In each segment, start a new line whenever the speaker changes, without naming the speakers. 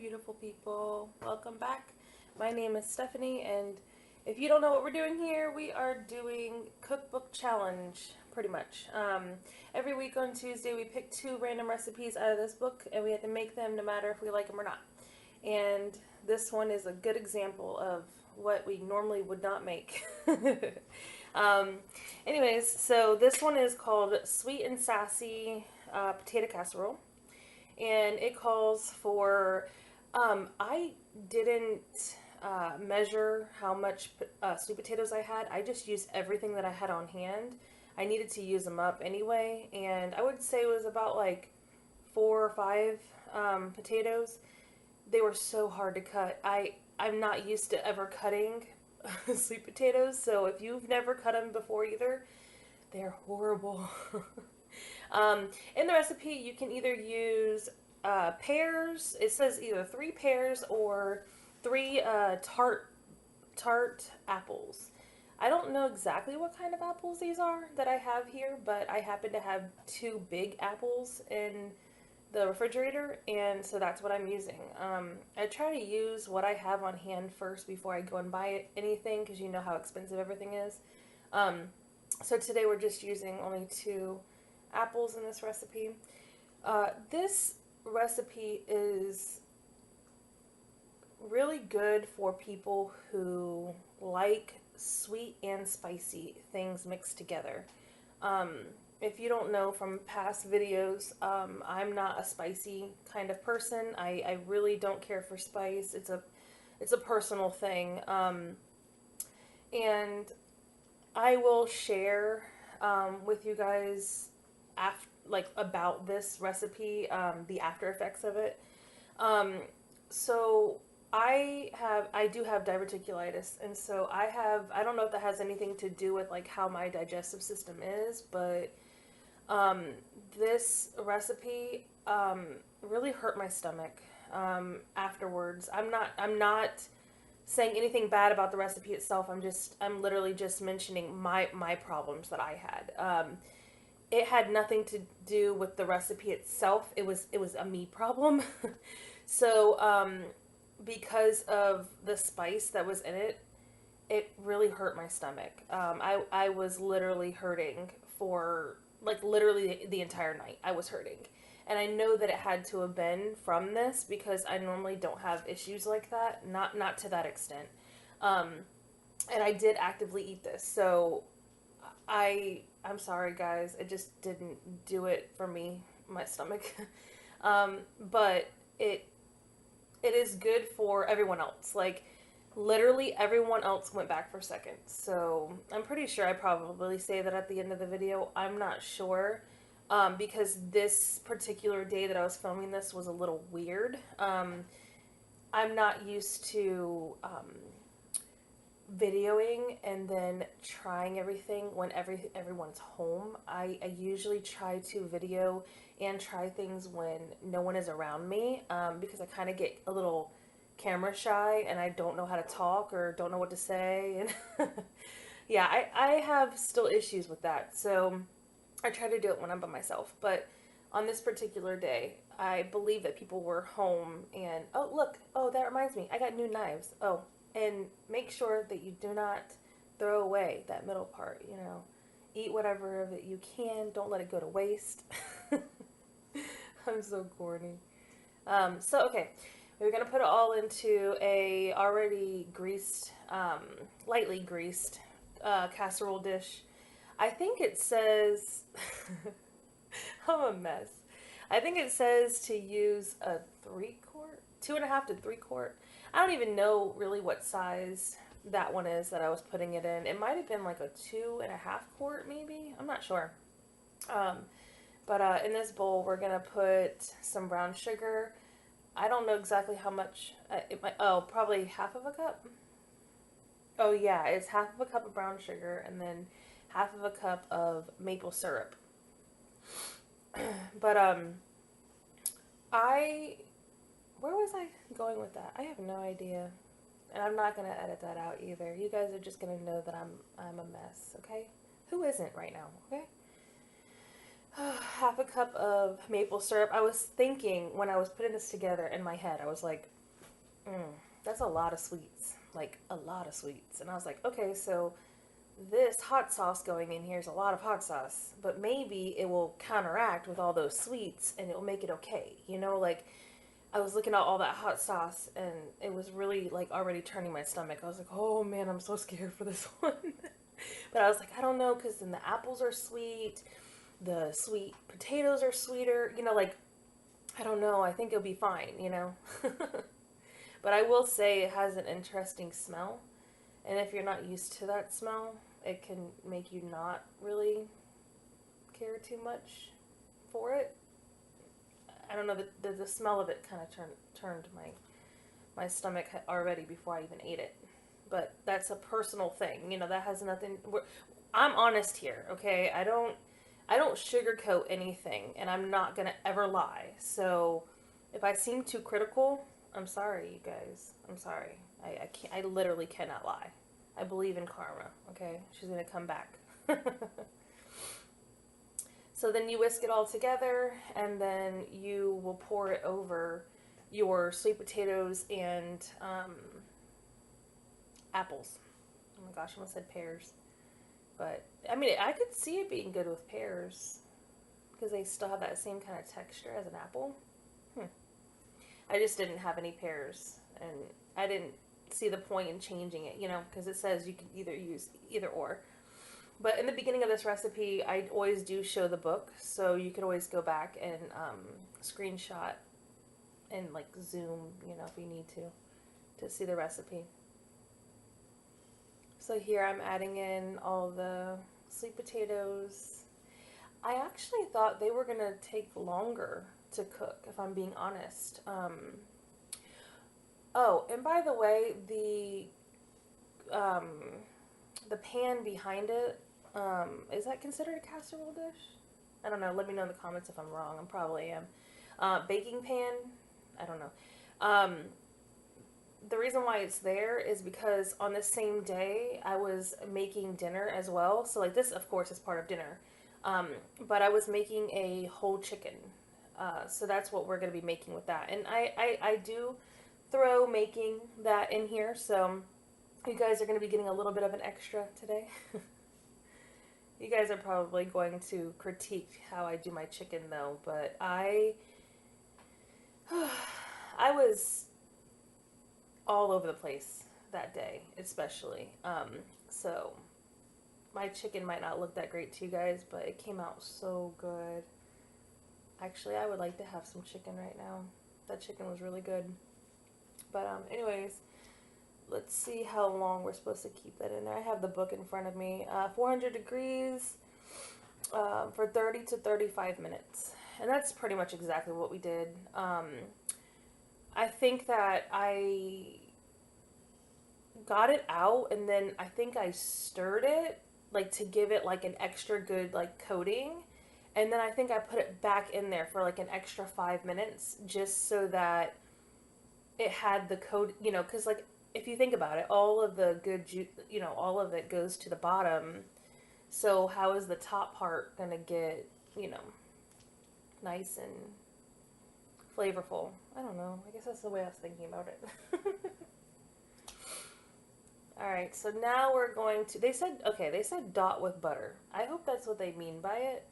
beautiful people. Welcome back. My name is Stephanie, and if you don't know what we're doing here, we are doing cookbook challenge, pretty much. Every week on Tuesday, we pick 2 random recipes out of this book, and we have to make them no matter if we like them or not. And this one is a good example of what we normally would not make. um, Anyways, so this one is called Sweet and Sassy Potato Casserole. And it calls for, I didn't measure how much sweet potatoes I had. I just used everything that I had on hand. I needed to use them up anyway, and I would say it was about like 4 or 5 potatoes. They were so hard to cut. I'm not used to ever cutting sweet potatoes, so if you've never cut them before either, they're horrible. In the recipe, you can either use pears. It says either 3 pears or 3 tart apples. I don't know exactly what kind of apples these are that I have here, but I happen to have 2 big apples in the refrigerator, and so that's what I'm using. I try to use what I have on hand first before I go and buy anything, because you know how expensive everything is. So today we're just using only 2 apples in this recipe. This recipe is really good for people who like sweet and spicy things mixed together. If you don't know from past videos, I'm not a spicy kind of person. I really don't care for spice. It's a personal thing. And I will share with you guys about this recipe, the after effects of it. So I do have diverticulitis, and so I don't know if that has anything to do with like how my digestive system is, but this recipe really hurt my stomach afterwards. I'm not saying anything bad about the recipe itself. I'm literally just mentioning my problems that I had. It had nothing to do with the recipe itself. It was a me problem. So because of the spice that was in it, it really hurt my stomach. I was literally hurting for like literally the entire night. I was hurting. And I know that it had to have been from this, because I normally don't have issues like that. Not to that extent. And I did actively eat this. So I'm sorry, guys. It just didn't do it for me, my stomach. But it is good for everyone else. Like, literally everyone else went back for seconds. So I'm pretty sure I probably say that at the end of the video. I'm not sure. Because this particular day that I was filming this was a little weird. I'm not used to videoing and then trying everything when everyone's home. I usually try to video and try things when no one is around me, because I kind of get a little camera shy and I don't know how to talk or don't know what to say. And yeah, I have still issues with that. So I try to do it when I'm by myself. But on this particular day, I believe that people were home and, oh, look, oh, that reminds me, I got new knives. Oh, and make sure that you do not throw away that middle part, you know. Eat whatever of it you can. Don't let it go to waste. I'm so corny. Okay, we're going to put it all into a already greased, lightly greased casserole dish. I think it says, I'm a mess. I think it says to use a 3-quart, 2.5 to 3-quart. I don't even know really what size that one is that I was putting it in. It might have been like a 2.5-quart maybe. I'm not sure. But in this bowl, we're going to put some brown sugar. I don't know exactly how much. Probably half of a cup. Oh yeah, it's half of a cup of brown sugar and then half of a cup of maple syrup. But where was I going with that? I have no idea, and I'm not gonna edit that out either. You guys are just gonna know that I'm a mess, okay? Who isn't right now, okay? half a cup of maple syrup. I was thinking when I was putting this together in my head, I was like, that's a lot of sweets, like a lot of sweets. And I was like, okay, so this hot sauce going in here is a lot of hot sauce, but maybe it will counteract with all those sweets and it will make it okay. You know, like I was looking at all that hot sauce and it was really like already turning my stomach. I was like, oh man, I'm so scared for this one. But I was like, I don't know, because then the apples are sweet, the sweet potatoes are sweeter, you know, like, I don't know, I think it'll be fine, you know. But I will say it has an interesting smell. And if you're not used to that smell, it can make you not really care too much for it. I don't know, the smell of it kind of turned my stomach already before I even ate it. But that's a personal thing, you know. That has nothing. I'm honest here, okay? I don't sugarcoat anything, and I'm not gonna ever lie. So if I seem too critical, I'm sorry, you guys. I'm sorry. I can't. I literally cannot lie. I believe in karma. Okay, she's gonna come back. So then you whisk it all together, and then you will pour it over your sweet potatoes and apples. Oh my gosh, I almost said pears. But, I mean, I could see it being good with pears because they still have that same kind of texture as an apple. I just didn't have any pears, and I didn't see the point in changing it, you know, because it says you can either use either or. But in the beginning of this recipe, I always do show the book, so you could always go back and screenshot and like zoom, you know, if you need to see the recipe. So here I'm adding in all the sweet potatoes. I actually thought they were gonna take longer to cook, if I'm being honest. Oh, and by the way, the pan behind it, is that considered a casserole dish? I don't know. Let me know in the comments if I'm wrong. I probably am. Baking pan, I don't know. The reason why it's there is because on the same day I was making dinner as well. So like this, of course, is part of dinner. But I was making a whole chicken. So that's what we're going to be making with that. And I do throw making that in here. So you guys are going to be getting a little bit of an extra today. You guys are probably going to critique how I do my chicken though. But I was all over the place that day, especially. So my chicken might not look that great to you guys, but it came out so good. Actually, I would like to have some chicken right now. That chicken was really good. But anyways, let's see how long we're supposed to keep that in there. I have the book in front of me. 400 degrees for 30 to 35 minutes. And that's pretty much exactly what we did. I think that I got it out and then I think I stirred it like to give it like an extra good like coating, and then I think I put it back in there for like an extra 5 minutes just so that it had the coat, you know, because like if you think about it, all of the good juice, you know, all of it goes to the bottom. So how is the top part gonna get, you know, nice and flavorful? I don't know. I guess that's the way I was thinking about it. Alright, so now we're going to, they said dot with butter. I hope that's what they mean by it.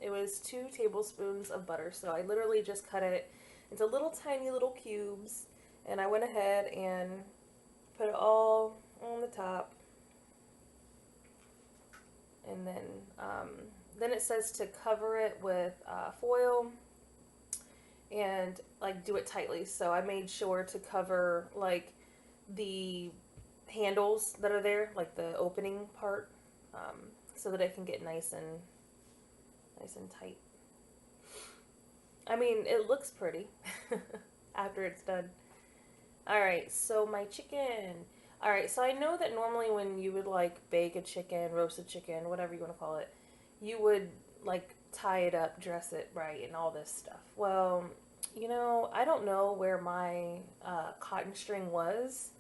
It was 2 tablespoons of butter, so I literally just cut it into little tiny little cubes, and I went ahead and put it all on the top. And then it says to cover it with foil and like do it tightly. So I made sure to cover like the handles that are there, like the opening part, so that it can get nice and tight. I mean, it looks pretty after it's done. Alright, so my chicken. Alright, so I know that normally when you would like bake a chicken, roast a chicken, whatever you want to call it, you would like tie it up, dress it right, and all this stuff. Well, you know, I don't know where my cotton string was,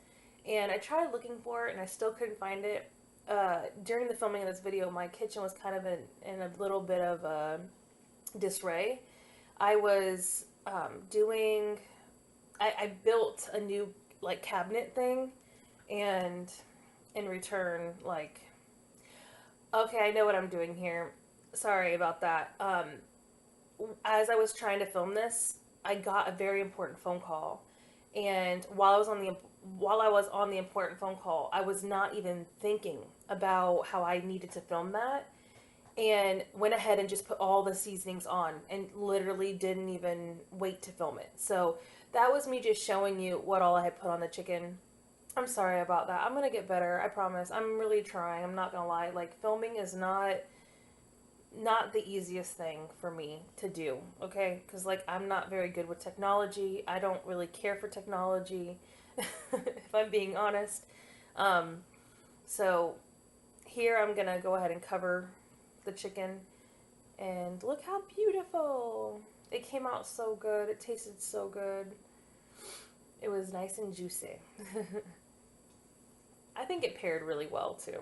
and I tried looking for it and I still couldn't find it. during the filming of this video, my kitchen was kind of in a little bit of disarray. I was doing, I built a new like cabinet thing, and in return, like, okay, I know what I'm doing here. Sorry about that. As I was trying to film this, I got a very important phone call, and while I was on the important phone call, I was not even thinking about how I needed to film that, and went ahead and just put all the seasonings on, and literally didn't even wait to film it. So that was me just showing you what all I had put on the chicken. I'm sorry about that. I'm gonna get better. I promise. I'm really trying. I'm not gonna lie. Like, filming is not the easiest thing for me to do, okay? Because, like, I'm not very good with technology. I don't really care for technology, if I'm being honest. So here I'm gonna go ahead and cover the chicken, and look how beautiful it came out. So good. It tasted so good. It was nice and juicy. I think it paired really well too.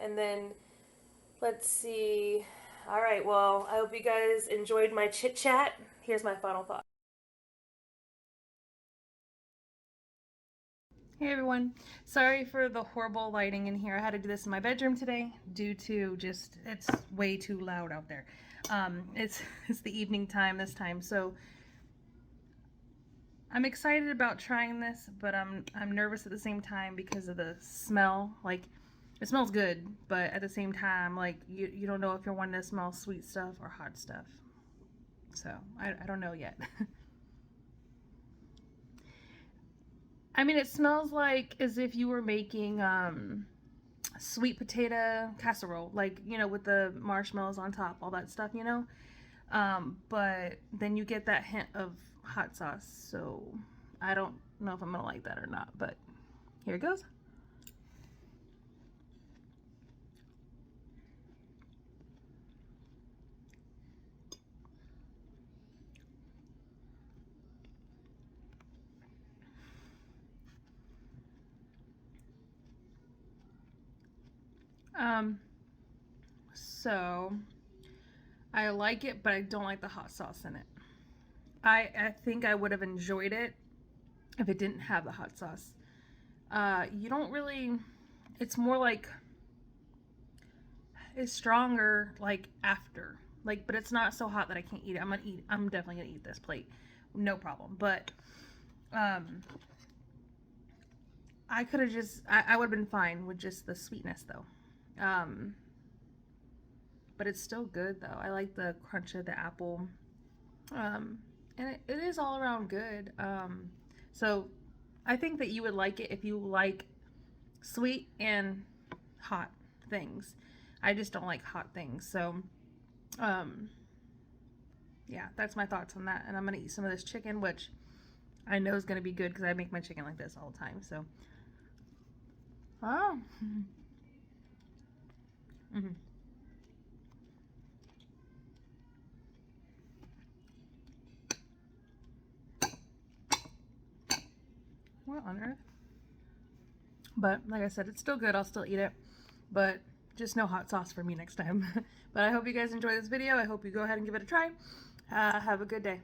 And then let's see. All right, well, I hope you guys enjoyed my chit chat. Here's my final thought. Hey everyone, sorry for the horrible lighting in here. I had to do this in my bedroom today due to just, it's way too loud out there. It's the evening time this time, so I'm excited about trying this, but I'm nervous at the same time because of the smell. Like, it smells good, but at the same time, like, you don't know if you're wanting to smell sweet stuff or hot stuff. So I don't know yet. I mean, it smells like as if you were making sweet potato casserole, like, you know, with the marshmallows on top, all that stuff, you know. But then you get that hint of hot sauce, so I don't know if I'm gonna like that or not, but here it goes. So I like it, but I don't like the hot sauce in it. I think I would have enjoyed it if it didn't have the hot sauce. You don't really, it's more like, it's stronger like after. Like, but it's not so hot that I can't eat it. I'm definitely gonna eat this plate. No problem. But I could have just, I would have been fine with just the sweetness though. But it's still good though. I like the crunch of the apple. And it is all around good. So I think that you would like it if you like sweet and hot things. I just don't like hot things. So, yeah, that's my thoughts on that. And I'm going to eat some of this chicken, which I know is going to be good because I make my chicken like this all the time. So, oh. Mm-hmm. What on earth? But like I said, it's still good. I'll still eat it. But just no hot sauce for me next time. But I hope you guys enjoy this video. I hope you go ahead and give it a try. Have a good day.